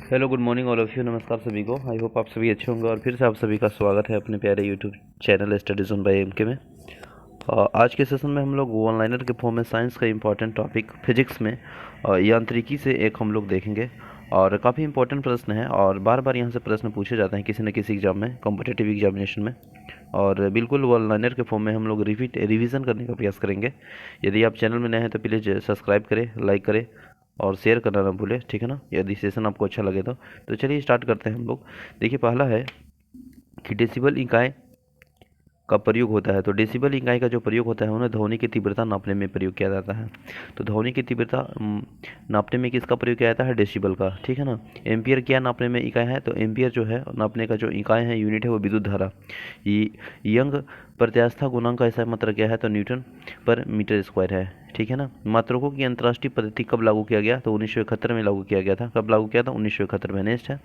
Hello good morning all of you. नमस्कार सभी को। आई होप आप सभी अच्छे होंगे और फिर से आप सभी का स्वागत है अपने प्यारे YouTube channel studies on by MK में। आज के सेशन में हम लोग वन लाइनर के फॉर्म में साइंस का इम्पोर्टेंट टॉपिक फिजिक्स में यांत्रिकी से एक हम लोग देखेंगे और काफ़ी इंपॉर्टेंट प्रश्न है और बार बार यहाँ से प्रश्न पूछे जाते हैं किसी न किसी एग्जाम में, कॉम्पिटिटिव एग्जामिनेशन में। और बिल्कुल वन लाइनर के फॉर्म में हम लोग रिवीजन करने का प्रयास करेंगे। यदि आप चैनल में नए हैं तो प्लीज़ सब्सक्राइब करें, लाइक करें और शेयर करना ना भूलें, ठीक है ना, यदि सेशन आपको अच्छा लगे तो चलिए स्टार्ट करते हैं हम लोग। देखिए पहला है कि डेसिबल इकाई का प्रयोग होता है। तो डेसिबल इकाई का जो प्रयोग होता है उन्हें ध्वनि की तीव्रता नापने में प्रयोग किया जाता है। तो ध्वनि की तीव्रता नापने में किसका प्रयोग किया जाता है? डेसिबल का, ठीक है ना। एम्पियर क्या नापने में इकाई है? तो एम्पियर जो है नापने का जो इकाई है, यूनिट है, वो विद्युत धारा। यंग प्रत्यास्था गुणांक का ऐसा मात्रक क्या है? तो न्यूटन पर मीटर स्क्वायर है, ठीक है ना। मात्रकों की अंतर्राष्ट्रीय पद्धति कब लागू किया गया? तो 1971 में लागू किया गया था। कब लागू किया था? 1971 में। नेक्स्ट है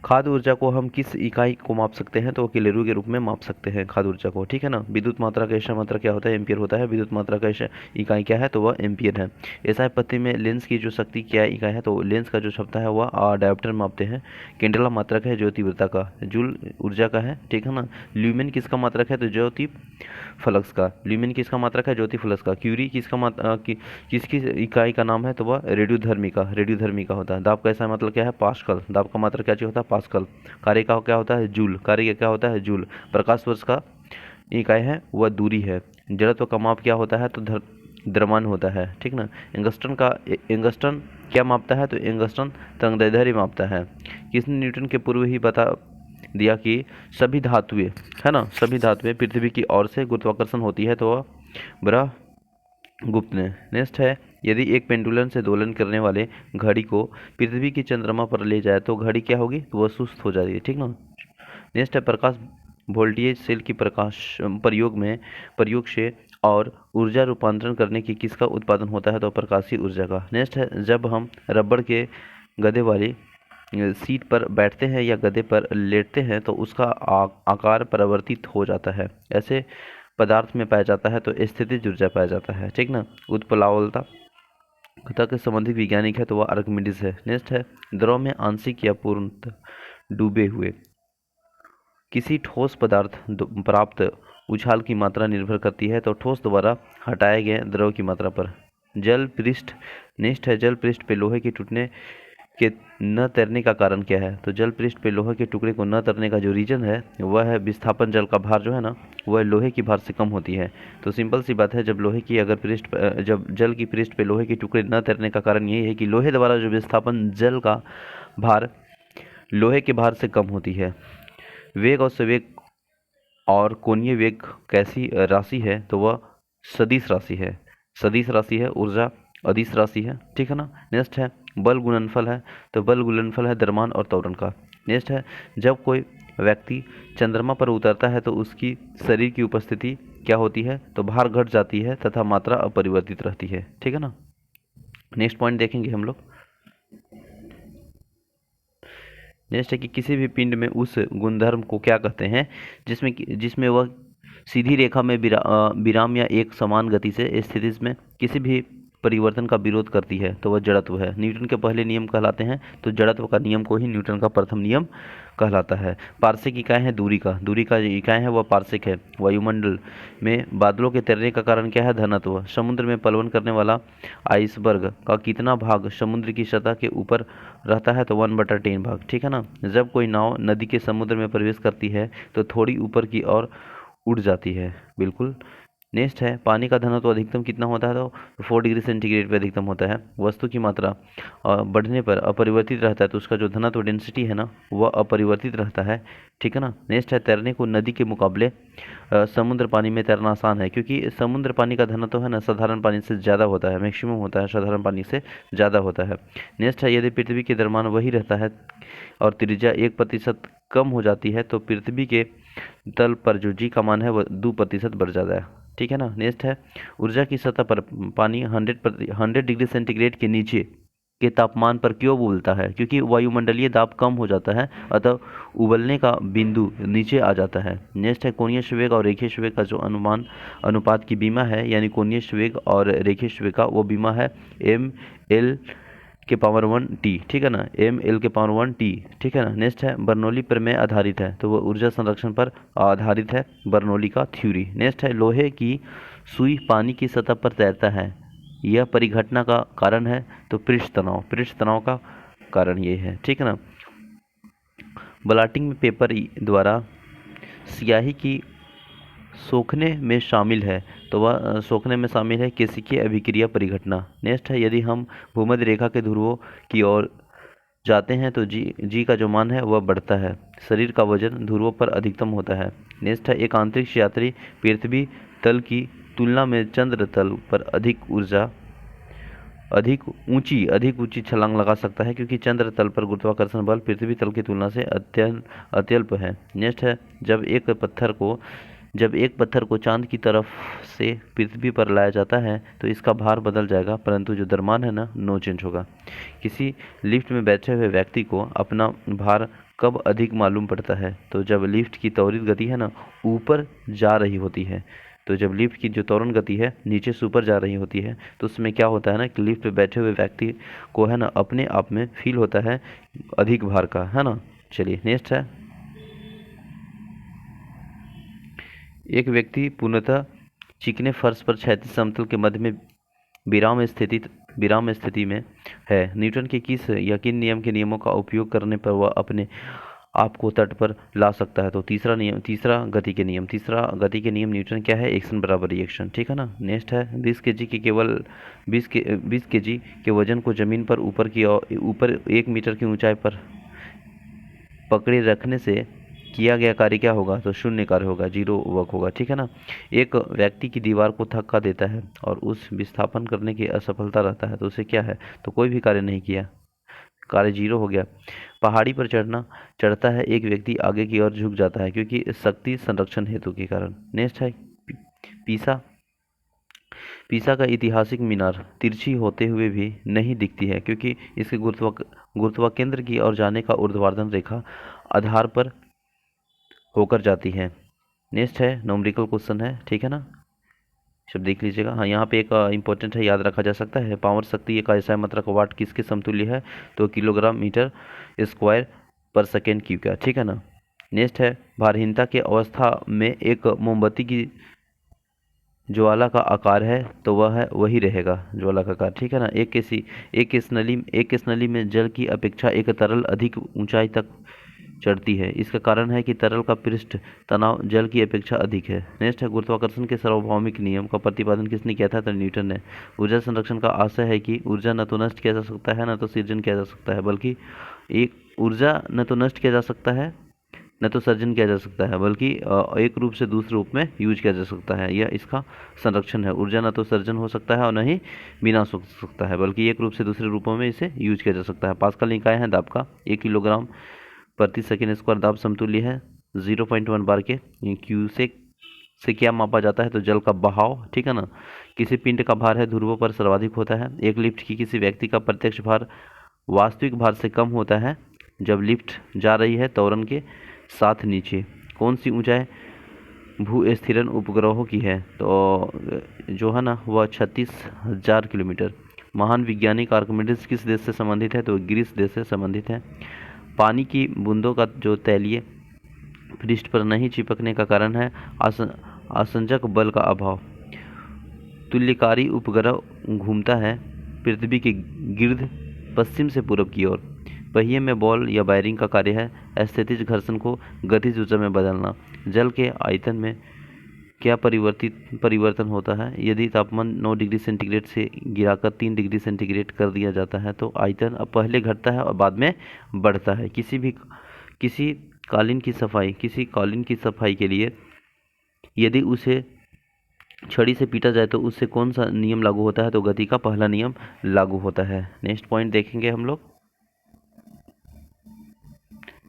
खाद्य ऊर्जा को हम किस इकाई को माप सकते हैं? तो कैलोरी के रूप में माप सकते हैं खाद्य ऊर्जा को, ठीक है ना। विद्युत मात्रा का ऐसा मात्रा क्या होता है? एम्पियर होता है। विद्युत मात्रा का ऐसा इकाई क्या है? तो वह एम्पियर है। ऐसा पत्ती में लेंस की जो शक्ति क्या इकाई है? तो लेंस का जो क्षमता है वह डायोप्टर मापते हैं। केंद्रला मात्रक है ज्योति तीव्रता का, जूल ऊर्जा का है, ठीक है ना। ल्यूमेन किसका मात्रक है? तो ज्योति फ्लक्स का। ल्यूमेन किसका मात्रक है? ज्योति फ्लक्स का। क्यूरी किसकी इकाई का नाम है? तो वह रेडियोधर्मी का होता है। दाब का ऐसा मतलब क्या है? पास्कल। दाब का मात्रक क्या चीज होता है? पास्कल। कार्य का क्या होता है? जूल। कार्य क्या होता है? जूल। प्रकाश वर्ष का इकाई है वह दूरी है। जड़त्व का माप क्या होता है? तो द्रव्यमान होता है, ठीक ना। एंगस्टन क्या मापता है? तो एंगस्टन तरंगदैर्ध्य मापता है। किसने न्यूटन के पूर्व ही बता दिया कि सभी धातुएं, है ना, सभी धातुएं पृथ्वी की ओर से गुरुत्वाकर्षण होती है? तो वह ब्रह्मगुप्त ने। नेक्स्ट है यदि एक पेंडुलम से दोलन करने वाले घड़ी को पृथ्वी की चंद्रमा पर ले जाए तो घड़ी क्या होगी? तो वह सुस्त हो जाएगी, ठीक ना। नेक्स्ट है प्रकाश वोल्टेज सेल की प्रयोग से और ऊर्जा रूपांतरण करने की किसका उत्पादन होता है? तो प्रकाशीय ऊर्जा का। नेक्स्ट है जब हम रबड़ के गदे वाली सीट पर बैठते हैं या गद्दे पर लेटते हैं तो उसका आकार परिवर्तित हो जाता है। ऐसे पदार्थ में पाया जाता है तो स्थितिज ऊर्जा पाया जाता है, ठीक ना। उत्प्लावलता तक संबंधित वैज्ञानिक है तो वह आर्किमिडीज है। नेक्स्ट है द्रव में आंशिक या पूर्णतः डूबे हुए किसी ठोस पदार्थ प्राप्त उछाल की मात्रा निर्भर करती है? तो ठोस द्वारा हटाए गए द्रव की मात्रा पर। जल पृष्ठ। नेक्स्ट है जल पृष्ठ पे लोहे के टूटने के न तैरने का कारण क्या है? तो जल पृष्ठ पे लोहे के टुकड़े को न तैरने का जो रीजन है वह है विस्थापन। जल का भार जो है ना वह लोहे की भार से कम होती है। तो सिंपल सी बात है, जब जल की पृष्ठ पे लोहे के टुकड़े न तैरने का कारण यही है कि लोहे द्वारा जो विस्थापन जल का भार लोहे के भार से कम होती है। वेग और संवेग और कोणीय वेग कैसी राशि है? तो वह सदिश राशि है। सदिश राशि है। ऊर्जा अदिश राशि है, ठीक है ना। नेक्स्ट है बल गुणनफल है। तो बल गुणनफल है द्रव्यमान और त्वरण का। नेक्स्ट है जब कोई व्यक्ति चंद्रमा पर उतरता है तो उसकी शरीर की उपस्थिति क्या होती है? तो भार घट जाती है तथा मात्रा अपरिवर्तित रहती है, ठीक है ना। नेक्स्ट पॉइंट देखेंगे हम लोग। नेक्स्ट है कि किसी भी पिंड में उस गुणधर्म को क्या कहते हैं जिसमें वह सीधी रेखा में विराम या एक समान गति से स्थिति में किसी भी परिवर्तन का विरोध करती है? तो वह जड़त्व है। न्यूटन के पहले नियम कहलाते हैं तो जड़त्व का नियम को ही न्यूटन का प्रथम नियम कहलाता है। पार्श्विक इकाई है दूरी का जो इकाई है वह पार्श्विक है। वायुमंडल में बादलों के तैरने का कारण क्या है? घनत्व। समुद्र में पलवन करने वाला आइसबर्ग का कितना भाग समुद्र की सतह के ऊपर रहता है? तो 1/10 भाग, ठीक है ना। जब कोई नाव नदी के समुद्र में प्रवेश करती है तो थोड़ी ऊपर की ओर उड़ जाती है, बिल्कुल। नेक्स्ट है पानी का घनत्व अधिकतम कितना होता है? तो 4 डिग्री सेंटीग्रेड पे अधिकतम होता है। वस्तु की मात्रा बढ़ने पर अपरिवर्तित रहता है तो उसका जो घनत्व डेंसिटी है ना वह अपरिवर्तित रहता है, ठीक है ना। नेक्स्ट है तैरने को नदी के मुकाबले समुद्र पानी में तैरना आसान है क्योंकि समुद्र पानी का घनत्व है ना साधारण पानी से ज़्यादा होता है, मैक्सिमम होता है, साधारण पानी से ज़्यादा होता है। नेक्स्ट है यदि पृथ्वी के द्रव्यमान वही रहता है और त्रिज्या 1% कम हो जाती है तो पृथ्वी के तल पर जो जी का मान है वह 2% बढ़ जाता है, ठीक है ना। नेक्स्ट है ऊर्जा की सतह पर पानी 100 डिग्री सेंटीग्रेड के नीचे के तापमान पर क्यों उबलता है? क्योंकि वायुमंडलीय दाब कम हो जाता है, अतः उबलने का बिंदु नीचे आ जाता है। नेक्स्ट है कोणीय संवेग और रेखीय संवेग का जो अनुपात की बीमा है, यानी कोणीय संवेग और रेखीय संवेग का, वो बीमा है ml/1t, ठीक है ना, ml/1t, ठीक है ना। नेक्स्ट है बर्नौली प्रमेय आधारित है, तो वो ऊर्जा संरक्षण पर आधारित है, बर्नौली का थ्योरी। नेक्स्ट है लोहे की सुई पानी की सतह पर तैरता है, यह परिघटना का कारण है, तो पृष्ठ तनाव का कारण ये है, ठीक है ना। ब्लॉटिंग में पेपर द्वारा स्याही की सोखने में शामिल है, तो वह सोखने में शामिल है केशिकीय अभिक्रिया परिघटना। नेक्स्ट है यदि हम भूमध्य रेखा के ध्रुवों की ओर जाते हैं तो जी का जो मान है वह बढ़ता है, शरीर का वजन ध्रुवों पर अधिकतम होता है। नेक्स्ट है एक अंतरिक्ष यात्री पृथ्वी तल की तुलना में चंद्र तल पर अधिक ऊंची छलांग लगा सकता है, क्योंकि चंद्र तल पर गुरुत्वाकर्षण बल पृथ्वी तल की तुलना से अत्यल्प है। नेक्स्ट है जब एक पत्थर को चांद की तरफ से पृथ्वी पर लाया जाता है तो इसका भार बदल जाएगा, परंतु जो द्रव्यमान है ना, नो चेंज होगा। किसी लिफ्ट में बैठे हुए व्यक्ति को अपना भार कब अधिक मालूम पड़ता है? तो जब लिफ्ट की त्वरित गति है ना, ऊपर जा रही होती है। तो जब लिफ्ट की जो त्वरण गति है नीचे से ऊपर जा रही होती है, तो उसमें क्या होता है ना कि लिफ्ट पे बैठे हुए व्यक्ति को है ना अपने आप में फील होता है अधिक भार का, है ना। चलिए नेक्स्ट है एक व्यक्ति पूर्णतः चिकने फर्श पर क्षैतिज समतल के मध्य में विराम स्थिति में है। न्यूटन के किस यकीन नियम के नियमों का उपयोग करने पर वह अपने आप को तट पर ला सकता है? तो तीसरा गति के नियम न्यूटन क्या है? एक्शन बराबर रिएक्शन, ठीक है ना। नेक्स्ट है 20 केजी के वजन को जमीन पर ऊपर 1 मीटर की ऊंचाई पर पकड़े रखने से किया गया कार्य क्या होगा? तो शून्य कार्य होगा, जीरो वर्क होगा, ठीक है ना। एक व्यक्ति की दीवार को धक्का देता है और उस विस्थापन करने की असफलता रहता है, तो उसे क्या है? तो कोई भी कार्य नहीं किया, कार्य जीरो हो गया। पहाड़ी पर चढ़ता है एक व्यक्ति आगे की ओर झुक जाता है क्योंकि शक्ति संरक्षण हेतु के कारण। नेक्स्ट है पीसा का ऐतिहासिक मीनार तिरछी होते हुए भी नहीं दिखती है, क्योंकि इसके गुरुत्वाकेंद्र की ओर जाने का ऊर्ध्वाधर रेखा आधार पर होकर जाती है। नेक्स्ट है न्यूमेरिकल क्वेश्चन है, ठीक है ना, सब देख लीजिएगा। हाँ, यहाँ पे एक इंपॉर्टेंट है, याद रखा जा सकता है। पावर शक्ति एक ऐसा मात्रक वाट किसके समतुल्य है? तो किलोग्राम मीटर स्क्वायर पर सेकेंड क्यूब का, ठीक है ना। नेक्स्ट है भारहीनता के अवस्था में एक मोमबत्ती की ज्वाला का आकार है, तो वह है वही रहेगा ज्वाला का आकार, ठीक है ना। एक किस नली में जल की अपेक्षा एक तरल अधिक ऊंचाई तक चढ़ती है? इसका कारण है कि तरल का पृष्ठ तनाव जल की अपेक्षा अधिक है। नेक्स्ट है गुरुत्वाकर्षण के सार्वभौमिक नियम का प्रतिपादन किसने किया था? तो न्यूटन ने। ऊर्जा संरक्षण का आशय है कि ऊर्जा न तो नष्ट किया जा सकता है, न तो सृजन किया जा सकता है, बल्कि ऊर्जा न तो नष्ट किया जा सकता है, न तो सर्जन किया जा सकता है, बल्कि एक रूप से दूसरे रूप में यूज किया जा सकता है। यह इसका संरक्षण है। ऊर्जा न तो सर्जन हो सकता है और न ही विनाश हो सकता है, बल्कि एक रूप से दूसरे रूपों में इसे यूज किया जा सकता है। पास्कल निकाय है दाब का 1 किलोग्राम प्रति सेकेंड स्क्वायर दाब समतुल्य है 0.1 बार के। क्यूसेक से क्या मापा जाता है? तो जल का बहाव, ठीक है ना। किसी पिंड का भार है ध्रुवों पर सर्वाधिक होता है। एक लिफ्ट की किसी व्यक्ति का प्रत्यक्ष भार वास्तविक भार से कम होता है जब लिफ्ट जा रही है त्वरण के साथ नीचे। कौन सी ऊंचाई भूस्थिरन उपग्रहों की है? तो जो है ना वह 36,000 किलोमीटर। महान वैज्ञानिक आर्किमिडीज किस देश से संबंधित है? तो ग्रीस देश से संबंधित है। पानी की बूंदों का जो तैलीय पृष्ठ पर नहीं चिपकने का कारण है आसंजक बल का अभाव। तुल्यकारी उपग्रह घूमता है पृथ्वी के गिर्द पश्चिम से पूर्व की ओर। पहिए में बॉल या वायरिंग का कार्य है स्थितिज घर्षण को गतिज ऊर्जा में बदलना। जल के आयतन में क्या परिवर्तन होता है? यदि तापमान 9 डिग्री सेंटीग्रेड से गिराकर 3 डिग्री सेंटीग्रेड कर दिया जाता है तो आयतन अब पहले घटता है और बाद में बढ़ता है। किसी कालीन की सफाई के लिए यदि उसे छड़ी से पीटा जाए तो उससे कौन सा नियम लागू होता है? तो गति का पहला नियम लागू होता है। नेक्स्ट पॉइंट देखेंगे हम लोग।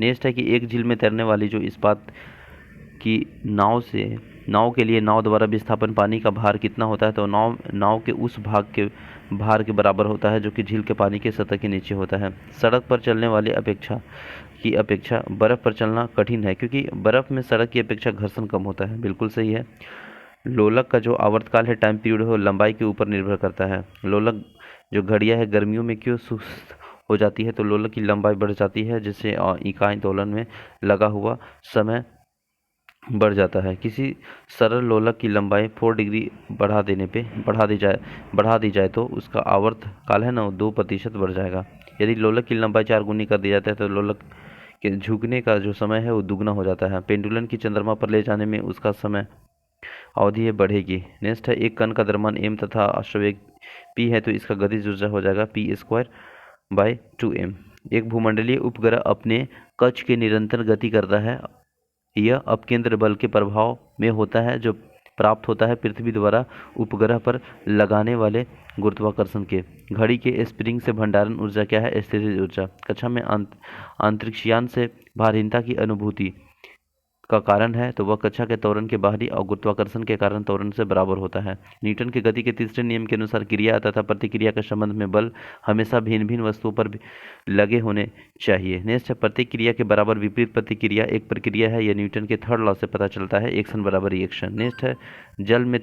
नेक्स्ट है कि एक झील में तैरने वाली जो इस्पात की नाव के लिए नाव द्वारा विस्थापन पानी का भार कितना होता है? तो नाव के उस भाग के भार के बराबर होता है, जो कि झील के पानी के सतह के नीचे होता है। सड़क पर चलने वाले अपेक्षा बर्फ पर चलना कठिन है, क्योंकि बर्फ में सड़क की अपेक्षा घर्षण कम होता है। बिल्कुल सही है। लोलक का जो आवर्तकाल है, टाइम पीरियड है, वो लंबाई के ऊपर निर्भर करता है। लोलक जो घड़ियां है गर्मियों में क्यों सुस्त हो जाती है? तो लोलक की लंबाई बढ़ जाती है, जिससे इकाई दोलन में लगा हुआ समय बढ़ जाता है। किसी सरल लोलक की लंबाई 4 डिग्री बढ़ा दी जाए तो उसका आवर्त काल है ना, वो 2% बढ़ जाएगा। यदि लोलक की लंबाई 4 गुनी कर दी जाती है तो लोलक के झुकने का जो समय है वो दुगना हो जाता है। पेंडुलन की चंद्रमा पर ले जाने में उसका समय अवधि ये बढ़ेगी। नेक्स्ट है, एक कण का द्रव्यमान m तथा आवेग p है, तो इसका गतिज ऊर्जा हो जाएगा p²/2m। एक भूमंडलीय उपग्रह अपने कक्ष की निरंतर गति करता है। यह अपकेंद्र बल के प्रभाव में होता है, जो प्राप्त होता है पृथ्वी द्वारा उपग्रह पर लगाने वाले गुरुत्वाकर्षण के। घड़ी के स्प्रिंग से भंडारण ऊर्जा क्या है? स्थितिज ऊर्जा। कक्षा में अंतरिक्षयान से भारहीनता की अनुभूति का कारण है, तो वह कक्षा के त्वरण के बाहरी और गुरुत्वाकर्षण के कारण त्वरण से बराबर होता है। न्यूटन के गति के तीसरे नियम के अनुसार क्रिया तथा प्रतिक्रिया के संबंध में बल हमेशा भिन्न भिन्न वस्तुओं पर लगे होने चाहिए। नेक्स्ट है, प्रतिक्रिया के बराबर विपरीत प्रतिक्रिया एक प्रक्रिया है। यह न्यूटन के थर्ड लॉ से पता चलता है, एक्शन बराबर रिएक्शन। नेक्स्ट है, जल में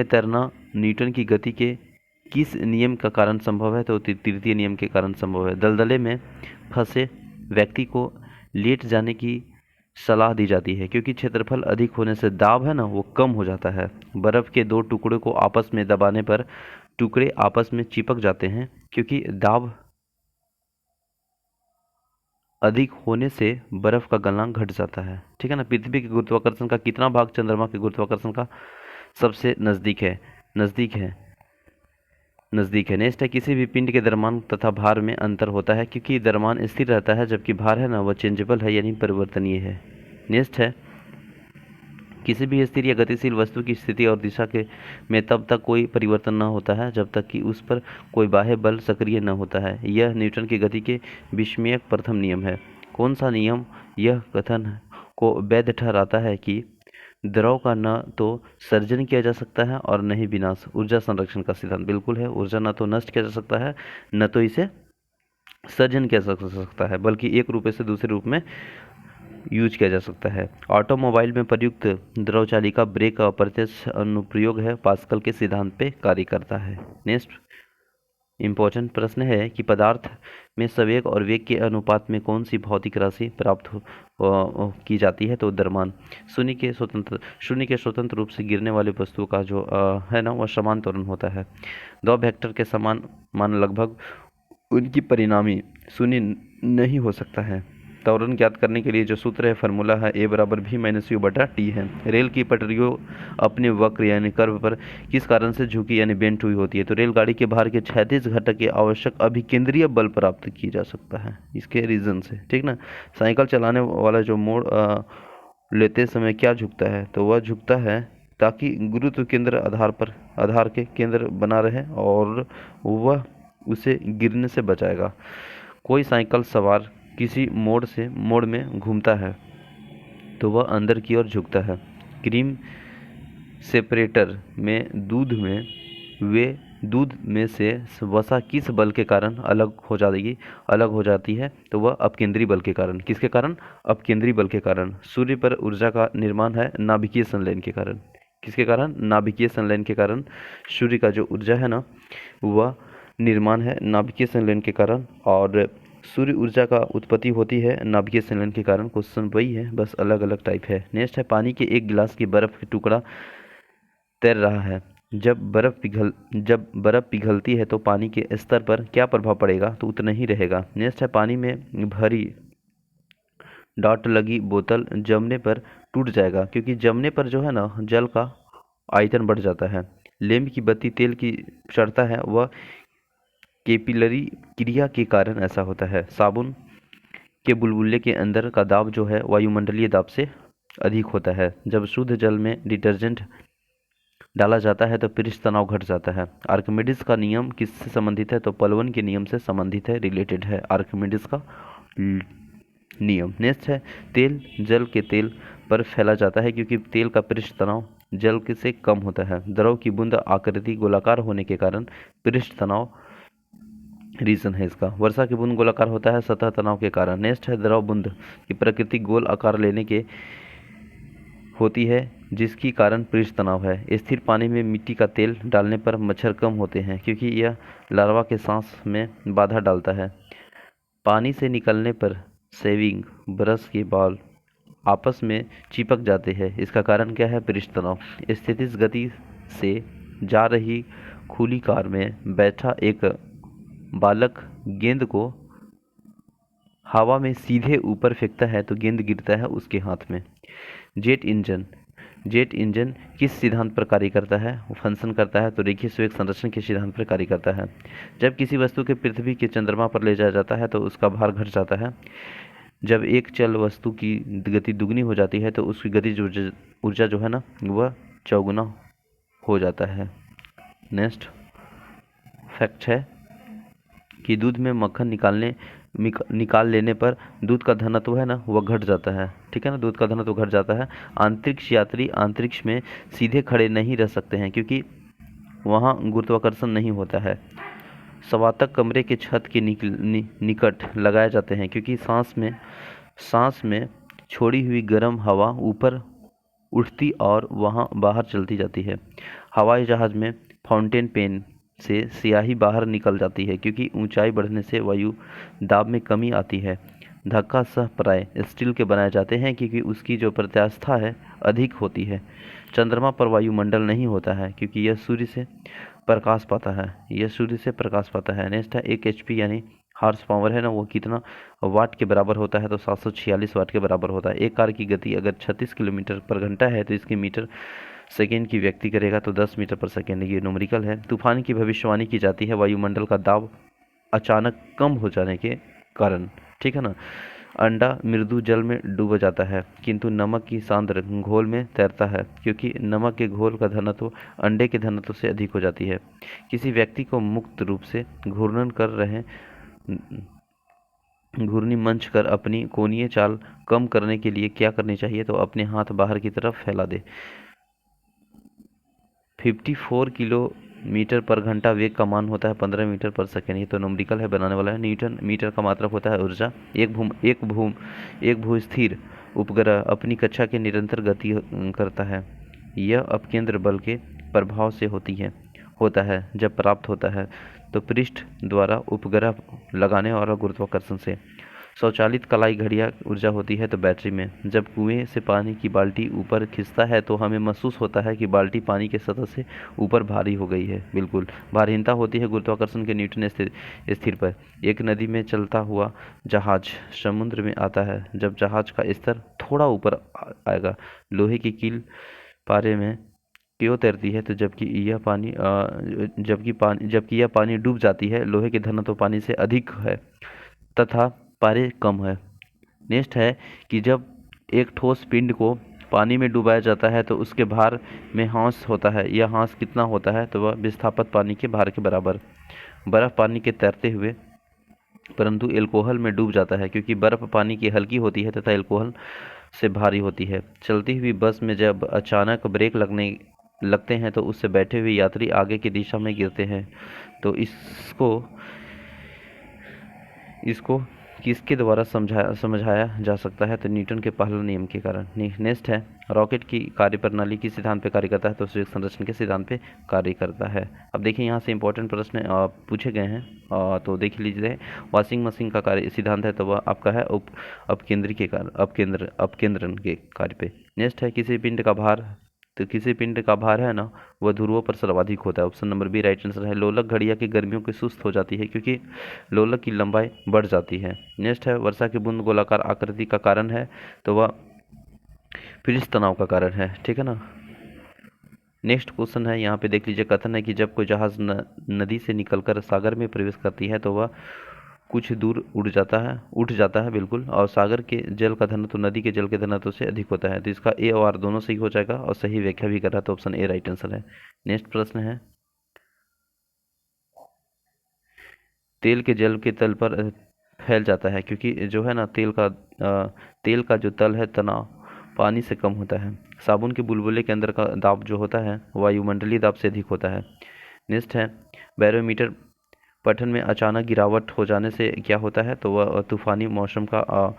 तैरना न्यूटन की गति के किस नियम का कारण संभव है? तो तृतीय नियम के कारण संभव है। दलदले में फंसे व्यक्ति को लेट जाने की सलाह दी जाती है, क्योंकि क्षेत्रफल अधिक होने से दाब है ना, वो कम हो जाता है। बर्फ के दो टुकड़े को आपस में दबाने पर टुकड़े आपस में चिपक जाते हैं, क्योंकि दाब अधिक होने से बर्फ का गलनांक घट जाता है। ठीक है ना। पृथ्वी के गुरुत्वाकर्षण का कितना भाग चंद्रमा के गुरुत्वाकर्षण का सबसे नजदीक है? नजदीक है। नेक्स्ट है, किसी भी पिंड के द्रव्यमान तथा भार में अंतर होता है, क्योंकि द्रव्यमान स्थिर रहता है जबकि भार है ना, वह चेंजेबल है, यानी परिवर्तनीय है। नेक्स्ट है, किसी भी स्थिर या गतिशील वस्तु की स्थिति और दिशा के में तब तक कोई परिवर्तन न होता है जब तक कि उस पर कोई बाह्य बल सक्रिय न होता है। यह न्यूटन की गति के विस्मयक प्रथम नियम है। कौन सा नियम यह कथन को वैध ठहराता है कि द्रव का न तो सर्जन किया जा सकता है और न ही विनाश? ऊर्जा संरक्षण का सिद्धांत। बिल्कुल है। ऊर्जा न तो नष्ट किया जा सकता है, न तो इसे सर्जन किया जा सकता है, बल्कि एक रूप से दूसरे रूप में यूज किया जा सकता है। ऑटोमोबाइल में प्रयुक्त द्रव चालिका ब्रेक का अप्रत्यक्ष अनुप्रयोग है, पास्कल के सिद्धांत पे कार्य करता है। नेक्स्ट इम्पोर्टेंट प्रश्न है कि पदार्थ में संवेग और वेग के अनुपात में कौन सी भौतिक राशि प्राप्त की जाती है? तो द्रव्यमान। शून्य के स्वतंत्र रूप से गिरने वाली वस्तु का जो है ना, वह समान त्वरण होता है। दो वेक्टर के समान मान लगभग उनकी परिणामी शून्य नहीं हो सकता है। त्वरण ज्ञात करने के लिए जो सूत्र है, फार्मूला है a=v-u/t है। रेल की पटरियों अपने वक्र यानी कर्व पर किस कारण से झुकी यानी बेंट हुई होती है? तो रेलगाड़ी के भार के क्षैतिज घटक के आवश्यक अभिकेंद्रीय बल प्राप्त किया जा सकता है इसके रीजन से। ठीक ना। साइकिल चलाने वाला जो मोड़ लेते समय क्या झुकता है? तो वह झुकता है ताकि गुरुत्व केंद्र आधार के केंद्र बना रहे और वह उसे गिरने से बचाएगा। कोई साइकिल सवार किसी मोड़ में घूमता है तो वह अंदर की ओर झुकता है। क्रीम सेपरेटर में दूध में से वसा किस बल के कारण अलग हो जाती है? तो वह अपकेंद्री बल के कारण। किसके कारण? अपकेंद्री बल के कारण। सूर्य पर ऊर्जा का निर्माण है नाभिकीय संलयन के कारण। किसके कारण? नाभिकीय संलयन के कारण सूर्य का जो ऊर्जा है ना, वह निर्माण है नाभिकीय संलयन के कारण, और सूर्य ऊर्जा का उत्पत्ति होती है नाभिकीय संलयन के कारण। क्वेश्चन वही है, बस अलग अलग टाइप है। नेक्स्ट है, पानी के एक गिलास की बर्फ का टुकड़ा तैर रहा है। जब बर्फ पिघलती है तो पानी के स्तर पर क्या प्रभाव पड़ेगा? तो उतना ही रहेगा। नेक्स्ट है, पानी में भरी डॉट लगी बोतल जमने पर टूट जाएगा, क्योंकि जमने पर जो है ना, जल का आयतन बढ़ जाता है। लेम्प की बत्ती तेल की चढ़ता है, वह कैपिलरी क्रिया के कारण ऐसा होता है। साबुन के बुलबुले के अंदर का दाब जो है वायुमंडलीय दाब से अधिक होता है। जब शुद्ध जल में डिटर्जेंट डाला जाता है तो पृष्ठ तनाव घट जाता है। आर्किमिडीज का नियम किससे संबंधित है? तो पलवन के नियम से संबंधित है, रिलेटेड है आर्किमिडीज का नियम। नेक्स्ट है, तेल जल के तेल पर फैला जाता है क्योंकि तेल का पृष्ठ तनाव जल के से कम होता है। द्रव की बूंद आकृति गोलाकार होने के कारण पृष्ठ तनाव रीजन है इसका। वर्षा की बूंद गोलाकार होता है सतह तनाव के कारण। नेक्स्ट है द्रव बूंद की प्रकृति गोल आकार लेने के होती है जिसकी कारण पृष्ठ तनाव है। स्थिर पानी में मिट्टी का तेल डालने पर मच्छर कम होते हैं क्योंकि यह लार्वा के सांस में बाधा डालता है। पानी से निकलने पर शेविंग ब्रश के बाल आपस में चिपक जाते हैं। इसका कारण क्या है? पृष्ठ तनाव। स्थितिज गति से जा रही खुली कार में बैठा एक बालक गेंद को हवा में सीधे ऊपर फेंकता है तो गेंद गिरता है उसके हाथ में। जेट इंजन जेट इंजन किस सिद्धांत पर कार्य करता है? वो फंक्शन करता है तो रेखीय संवेग संरक्षण के सिद्धांत पर कार्य करता है। जब किसी वस्तु के पृथ्वी के चंद्रमा पर ले जाया जाता है तो उसका भार घट जाता है। जब एक चल वस्तु की गति दुगनी हो जाती है तो उसकी गतिज ऊर्जा जो है ना वह चौगुना हो जाता है। नेक्स्ट फैक्ट है कि दूध में मक्खन निकाल लेने पर दूध का घनत्व है ना वह घट जाता है। ठीक है ना, दूध का घनत्व घट जाता है। अंतरिक्ष यात्री अंतरिक्ष में सीधे खड़े नहीं रह सकते हैं क्योंकि वहाँ गुरुत्वाकर्षण नहीं होता है। स्वातक कमरे के छत के निकट लगाए जाते हैं क्योंकि सांस में छोड़ी हुई गर्म हवा ऊपर उठती और वहाँ बाहर चलती जाती है। हवाई जहाज में फाउंटेन पेन से स्याही बाहर निकल जाती है क्योंकि ऊंचाई बढ़ने से वायु दाब में कमी आती है। धक्का सह प्राय स्टील के बनाए जाते हैं क्योंकि उसकी जो प्रत्यास्थता है अधिक होती है। चंद्रमा पर वायुमंडल नहीं होता है क्योंकि यह सूर्य से प्रकाश पाता है। नेक्स्ट है 1 HP यानी हॉर्स पावर है ना वो कितना वाट के बराबर होता है? तो 746 वाट के बराबर होता है। एक कार की गति अगर 36 किलोमीटर पर घंटा है तो इसकी मीटर सेकेंड की व्यक्ति करेगा तो 10 मीटर पर सेकेंड। ये न्यूमेरिकल है। तूफान की भविष्यवाणी की जाती है वायुमंडल का दाब अचानक कम हो जाने के कारण। ठीक है ना। अंडा मृदु जल में डूब जाता है किंतु नमक की सांद्र घोल में तैरता है क्योंकि नमक के घोल का घनत्व अंडे के घनत्व से अधिक हो जाती है। किसी व्यक्ति को मुक्त रूप से घूर्णन कर रहे घूर्णी मंच कर अपनी कोणीय चाल कम करने के लिए क्या करनी चाहिए? तो अपने हाथ बाहर की तरफ फैला दे। 54 किलोमीटर पर घंटा वेग का मान होता है 15 मीटर पर सेकेंड। ये तो न्यूमेरिकल है, बनाने वाला है। न्यूटन मीटर का मात्रक होता है ऊर्जा। एक भूस्थिर उपग्रह अपनी कक्षा की निरंतर गति करता है। यह अपकेंद्र बल के प्रभाव से होता है जब प्राप्त होता है तो पृष्ठ द्वारा उपग्रह लगाने और गुरुत्वाकर्षण से। स्वचालित कलाई घड़ियाँ ऊर्जा होती है तो बैटरी में। जब कुएं से पानी की बाल्टी ऊपर खिंचता है तो हमें महसूस होता है कि बाल्टी पानी के सतह से ऊपर भारी हो गई है। बिल्कुल, भारहीनता होती है गुरुत्वाकर्षण के न्यूटन स्थिर पर। एक नदी में चलता हुआ जहाज समुद्र में आता है जब जहाज का स्तर थोड़ा ऊपर आएगा। लोहे की कील पारे में क्यों तैरती है? तो जबकि यह पानी डूब जाती है। लोहे के घनत्व पानी से अधिक है तथा पारे कम है। नेक्स्ट है कि जब एक ठोस पिंड को पानी में डुबाया जाता है तो उसके भार में ह्रास होता है। यह ह्रास कितना होता है? तो वह विस्थापित पानी के भार के बराबर। बर्फ पानी के तैरते हुए परंतु एल्कोहल में डूब जाता है क्योंकि बर्फ पानी की हल्की होती है तथा एल्कोहल से भारी होती है। चलती हुई बस में जब अचानक ब्रेक लगते हैं तो उससे बैठे हुए यात्री आगे की दिशा में गिरते हैं। तो इसको किसके द्वारा समझाया जा सकता है? तो न्यूटन के पहले नियम के कारण। नेक्स्ट है रॉकेट की कार्यप्रणाली किस सिद्धांत पे कार्य करता है? तो संवेग संरक्षण के सिद्धांत पे कार्य करता है। अब देखिए यहाँ से इंपॉर्टेंट प्रश्न पूछे गए हैं तो देख लीजिए। वॉशिंग मशीन का कार्य सिद्धांत है तो वह आपका है अपकेंद्रण के कार्य पे। नेक्स्ट है किसी पिंड का भार है ना वह ध्रुवों पर सर्वाधिक होता है। Option number B right answer है। लोलक घड़ियाँ की गर्मियों की सुस्त हो जाती है क्योंकि लोलक की लंबाई बढ़ जाती है। नेक्स्ट है वर्षा की बूंद गोलाकार आकृति का कारण है तो वह पृष्ठ तनाव का कारण है। ठीक है ना। नेक्स्ट क्वेश्चन है यहाँ पे देख लीजिए। कथन है कि जब कोई जहाज नदी से निकलकर सागर में प्रवेश करती है तो वह कुछ दूर उठ जाता है बिल्कुल। और सागर के जल का घनत्व नदी के जल के घनत्व से अधिक होता है। तो इसका ए और आर दोनों सही हो जाएगा और सही व्याख्या भी कर रहा है तो ऑप्शन ए राइट आंसर है। नेक्स्ट प्रश्न है तेल के जल के तल पर फैल जाता है क्योंकि जो है ना तेल का जो तल है तनाव पानी से कम होता है। साबुन के बुलबुले के अंदर का दाब जो होता है वायुमंडलीय दाब से अधिक होता है। नेक्स्ट है बैरोमीटर पठन में अचानक गिरावट हो जाने से क्या होता है, तो वह तूफानी मौसम का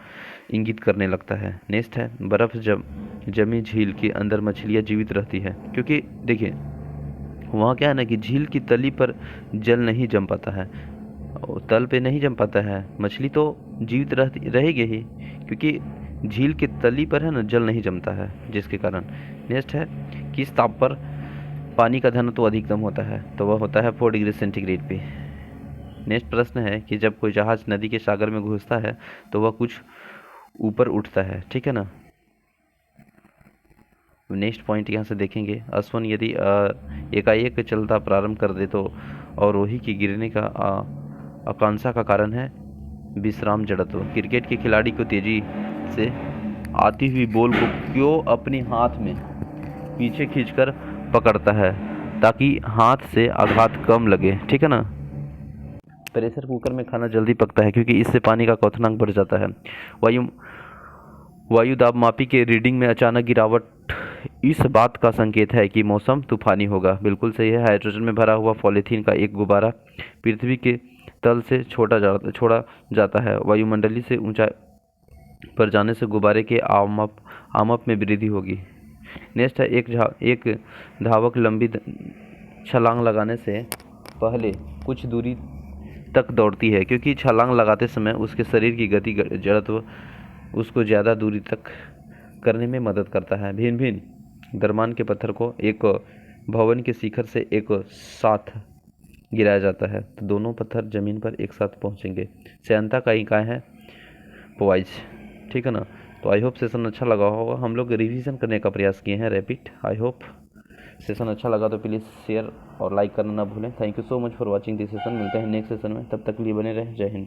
इंगित करने लगता है। नेक्स्ट है बर्फ़ जमी झील के अंदर मछलियाँ जीवित रहती है, क्योंकि देखिए वहाँ क्या है ना कि झील की तली पर जल नहीं जम पाता है, तल पे नहीं जम पाता है, मछली तो जीवित रहेगी ही, क्योंकि झील की तली पर है ना जल नहीं जमता है, जिसके कारण। नेक्स्ट है किस ताप पर पानी का घनत्व तो अधिकतम होता है, तो वह होता है 4 डिग्री सेंटीग्रेड पे। नेक्स्ट प्रश्न है कि जब कोई जहाज नदी के सागर में घुसता है तो वह कुछ ऊपर उठता है, ठीक है ना। नेक्स्ट पॉइंट यहाँ से देखेंगे, अश्वन यदि एकाएक चलता प्रारंभ कर दे तो अवरोही की गिरने का आकांक्षा का कारण है विश्राम जड़त्व। क्रिकेट के खिलाड़ी को तेजी से आती हुई बॉल को क्यों अपने हाथ में पीछे खींचकर पकड़ता है, ताकि हाथ से आघात कम लगे, ठीक है ना। प्रेशर कुकर में खाना जल्दी पकता है क्योंकि इससे पानी का क्वथनांक बढ़ जाता है। वायु दाब मापी के रीडिंग में अचानक गिरावट इस बात का संकेत है कि मौसम तूफानी होगा। बिल्कुल सही है। हाइड्रोजन में भरा हुआ पॉलीथीन का एक गुब्बारा पृथ्वी के तल से छोड़ा जाता है। वायुमंडली से ऊंचाई पर जाने से गुब्बारे के आमप में वृद्धि होगी। नेक्स्ट है एक धावक लंबी छलांग लगाने से पहले कुछ दूरी तक दौड़ती है, क्योंकि छलांग लगाते समय उसके शरीर की गति जड़त्व उसको ज़्यादा दूरी तक करने में मदद करता है। भिन्न भिन्न द्रव्यमान के पत्थर को एक भवन के शिखर से एक साथ गिराया जाता है तो दोनों पत्थर जमीन पर एक साथ पहुंचेंगे। श्यानता का इकाई है पॉइज, ठीक है ना। तो आई होप सेशन अच्छा लगा होगा। हम लोग रिवीजन करने का प्रयास किए हैं रैपिड। आई होप सेशन अच्छा लगा तो प्लीज़ शेयर और लाइक करना ना भूलें। Thank you so much for watching this session. मिलते हैं नेक्स्ट सेशन में, तब तक के लिए बने रहें। जय हिंद।